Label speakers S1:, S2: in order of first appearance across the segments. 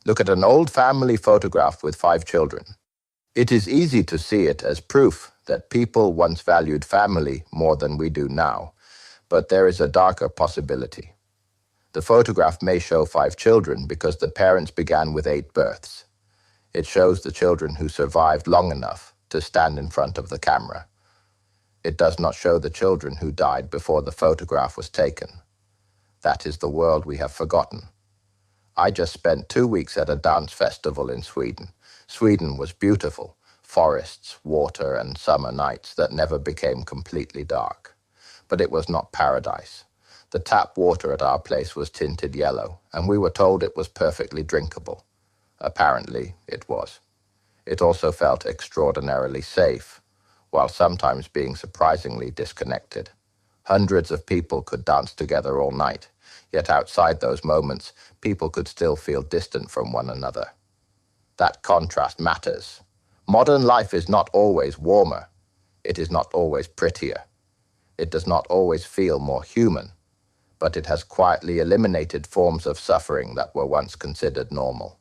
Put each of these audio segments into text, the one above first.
S1: Look at an old family photograph with 5 children. It is easy to see it as proof that people once valued family more than we do now, but there is a darker possibility. The photograph may show 5 children because the parents began with 8 births. It shows the children who survived long enough to stand in front of the camera. It does not show the children who died before the photograph was taken. That is the world we have forgotten. I just spent 2 weeks at a dance festival in Sweden. Sweden was beautiful. Forests, water, and summer nights that never became completely dark. But it was not paradise. The tap water at our place was tinted yellow, and we were told it was perfectly drinkable. Apparently, it was. It also felt extraordinarily safe, while sometimes being surprisingly disconnected. Hundreds of people could dance together all night, yet outside those moments, people could still feel distant from one another. That contrast matters. Modern life is not always warmer. It is not always prettier. It does not always feel more human, but it has quietly eliminated forms of suffering that were once considered normal.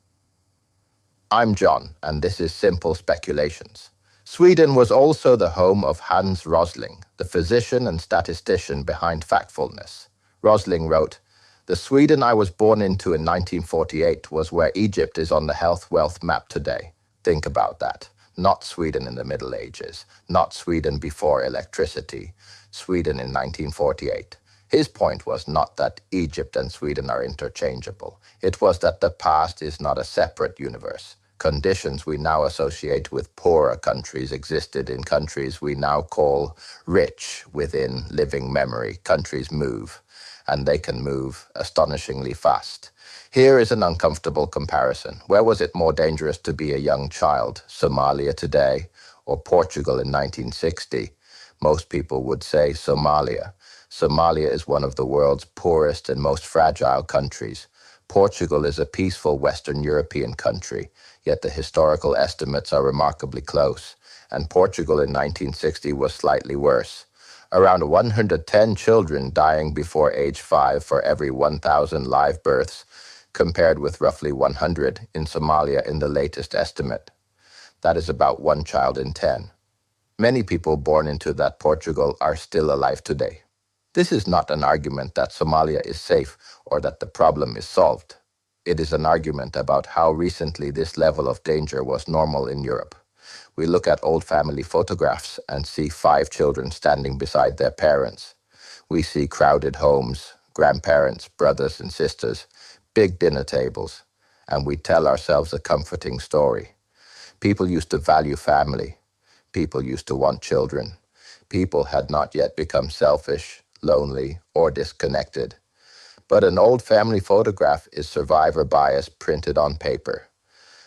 S1: I'm John, and this is Simple Speculations. Sweden was also the home of Hans Rosling, the physician and statistician behind Factfulness. Rosling wrote, "The Sweden I was born into in 1948 was where Egypt is on the health-wealth map today." Think about that. Not Sweden in the Middle Ages, not Sweden before electricity, Sweden in 1948. His point was not that Egypt and Sweden are interchangeable. It was that the past is not a separate universe. Conditions we now associate with poorer countries existed in countries we now call rich within living memory. Countries move, and they can move astonishingly fast. Here is an uncomfortable comparison. Where was it more dangerous to be a young child? Somalia today or Portugal in 1960? Most people would say Somalia. Somalia is one of the world's poorest and most fragile countries. Portugal is a peaceful Western European country, yet the historical estimates are remarkably close, and Portugal in 1960 was slightly worse. Around 110 children dying before age 5 for every 1,000 live births, compared with roughly 100 in Somalia in the latest estimate. That is about 1 child in 10. Many people born into that Portugal are still alive today. This is not an argument that Somalia is safe or that the problem is solved. It is an argument about how recently this level of danger was normal in Europe. We look at old family photographs and see 5 children standing beside their parents. We see crowded homes, grandparents, brothers and sisters, big dinner tables, and we tell ourselves a comforting story. People used to value family. People used to want children. People had not yet become selfish, lonely, or disconnected. But an old family photograph is survivor bias printed on paper.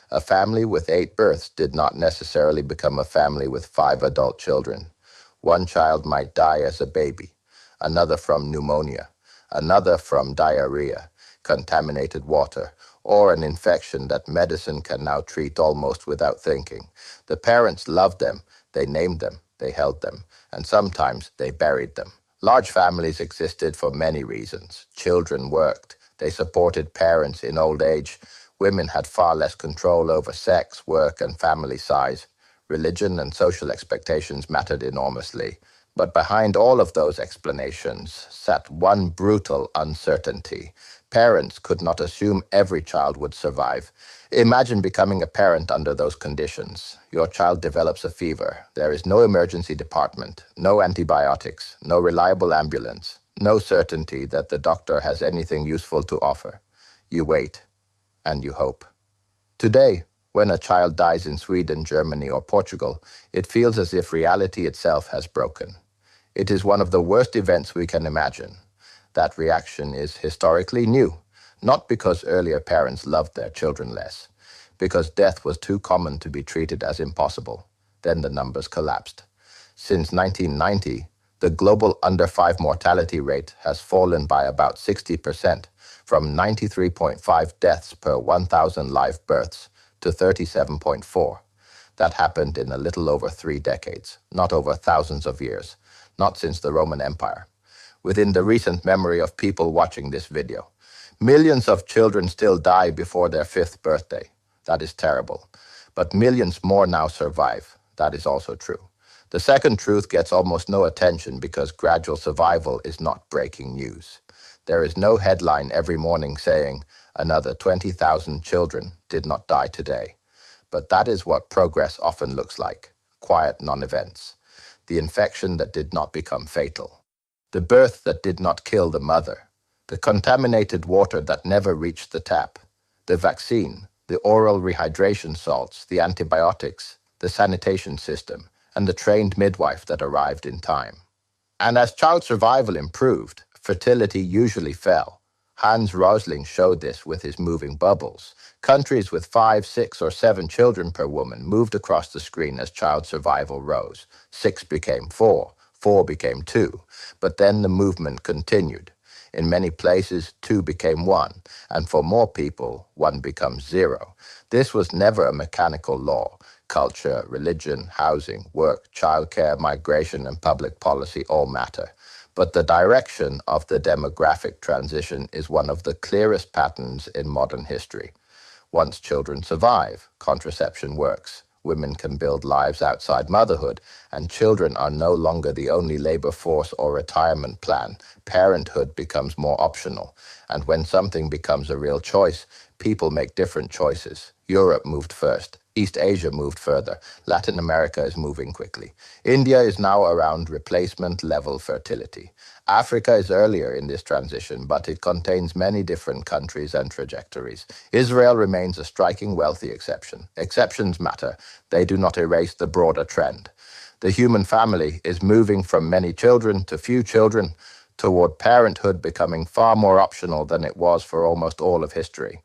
S1: A family with 8 births did not necessarily become a family with 5 adult children. One child might die as a baby, another from pneumonia, another from diarrhea, contaminated water, or an infection that medicine can now treat almost without thinking. The parents loved them, they named them, they held them, and sometimes they buried them. Large families existed for many reasons. Children worked. They supported parents in old age. Women had far less control over sex, work, and family size. Religion and social expectations mattered enormously. But behind all of those explanations sat one brutal uncertainty. Parents could not assume every child would survive. Imagine becoming a parent under those conditions. Your child develops a fever. There is no emergency department, no antibiotics, no reliable ambulance, no certainty that the doctor has anything useful to offer. You wait, and you hope. Today, when a child dies in Sweden, Germany, or Portugal, it feels as if reality itself has broken. It is one of the worst events we can imagine. That reaction is historically new, not because earlier parents loved their children less, because death was too common to be treated as impossible. Then the numbers collapsed. Since 1990, the global under-5 mortality rate has fallen by about 60%, from 93.5 deaths per 1,000 live births to 37.4. That happened in a little over 3 decades, not over thousands of years, not since the Roman Empire. Within the recent memory of people watching this video, Millions of children still die before their fifth birthday. That is terrible. But millions more now survive. That is also true. The second truth gets almost no attention because gradual survival is not breaking news. There is no headline every morning saying, another 20,000 children did not die today. But that is what progress often looks like, quiet non-events. The infection that did not become fatal. The birth that did not kill the mother. The contaminated water that never reached the tap. The vaccine, the oral rehydration salts, the antibiotics, the sanitation system, and the trained midwife that arrived in time. And as child survival improved, fertility usually fell. Hans Rosling showed this with his moving bubbles. Countries with 5, 6, or 7 children per woman moved across the screen as child survival rose. 6 became 4, 4 became 2, but then the movement continued. In many places, 2 became 1, and for more people, 1 becomes 0. This was never a mechanical law. Culture, religion, housing, work, childcare, migration, and public policy all matter. But the direction of the demographic transition is one of the clearest patterns in modern history. Once children survive, contraception works. Women can build lives outside motherhood, and children are no longer the only labor force or retirement plan. Parenthood becomes more optional, and when something becomes a real choice, people make different choices. Europe moved first. East Asia moved further. Latin America is moving quickly. India is now around replacement-level fertility. Africa is earlier in this transition, but it contains many different countries and trajectories. Israel remains a striking wealthy exception. Exceptions matter. They do not erase the broader trend. The human family is moving from many children to few children toward parenthood becoming far more optional than it was for almost all of history.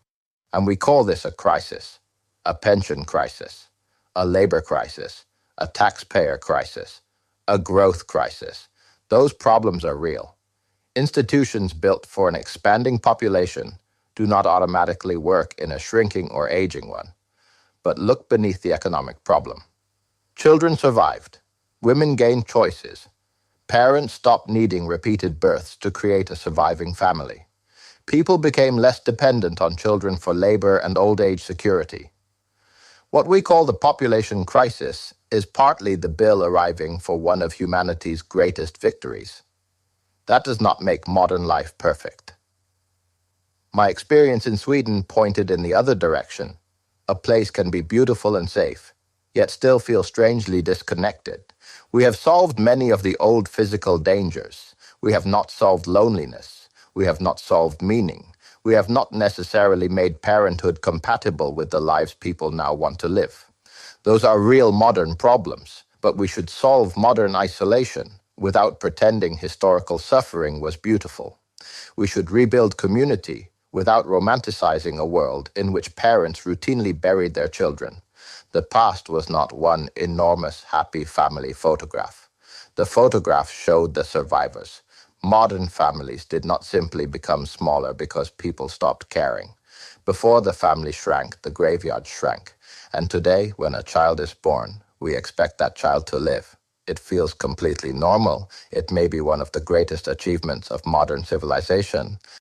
S1: And we call this a crisis. A pension crisis, a labor crisis, a taxpayer crisis, a growth crisis. Those problems are real. Institutions built for an expanding population do not automatically work in a shrinking or aging one. But look beneath the economic problem. Children survived. Women gained choices. Parents stopped needing repeated births to create a surviving family. People became less dependent on children for labor and old age security. What we call the population crisis is partly the bill arriving for one of humanity's greatest victories. That does not make modern life perfect. My experience in Sweden pointed in the other direction. A place can be beautiful and safe, yet still feel strangely disconnected. We have solved many of the old physical dangers. We have not solved loneliness. We have not solved meaning. We have not necessarily made parenthood compatible with the lives people now want to live. Those are real modern problems, but we should solve modern isolation without pretending historical suffering was beautiful. We should rebuild community without romanticizing a world in which parents routinely buried their children. The past was not one enormous happy family photograph. The photograph showed the survivors. Modern families did not simply become smaller because people stopped caring. Before the family shrank, the graveyard shrank. And today, when a child is born, we expect that child to live. It feels completely normal. It may be one of the greatest achievements of modern civilization.